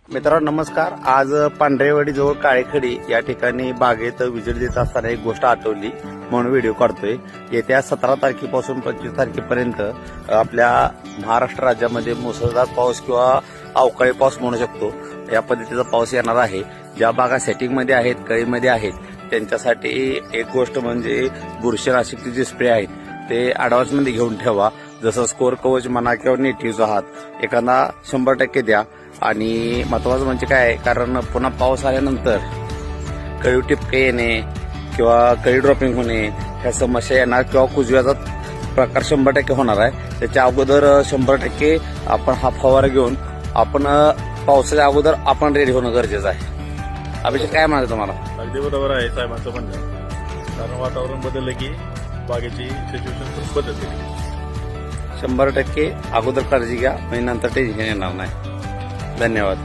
मित्रांनो नमस्कार. आज पांढरेवाडी जवळ काळेखडी या ठिकाणी बागेत विजिट देत असताना एक गोष्ट आठवली म्हणून व्हिडिओ काढतोय. येत्या 17 तारखेपासून 25 तारखेपर्यंत आपल्या महाराष्ट्र राज्यामध्ये मुसळधार पाऊस किंवा अवकाळी पाऊस म्हणू शकतो या पद्धतीचा पाऊस येणार आहे. ज्या बागा सेटिंगमध्ये आहेत, कळीमध्ये आहेत त्यांच्यासाठी एक गोष्ट म्हणजे बुरशीनाशकचे जे स्प्रे आहेत ते ॲडव्हान्समध्ये घेऊन ठेवा. जसं स्कोर कवच म्हणा किंवा नेटिव्हचा आहात एखादा 100% द्या. आणि महत्वाचं म्हणजे काय, कारण पुन्हा पाऊस आल्यानंतर कळी टिपके येणे किंवा कळी ड्रॉपिंग होणे ह्या समस्या येणार किंवा कुजव्याचा प्रकार 100% होणार आहे. त्याच्या अगोदर 100% आपण हा फवारा घेऊन आपण पावसाच्या अगोदर आपण रेडी होणं गरजेचं आहे. अभिषेक काय म्हणायचं तुम्हाला? अगदी बरोबर आहे साहेबांचं म्हणणं, कारण वातावरण बदललं की बागेची सिच्युएशन खूप बदलते. 100% अगोदर काळजी घ्या म्हणजे नंतर टेन्शन येणार नाही. धन्यवाद.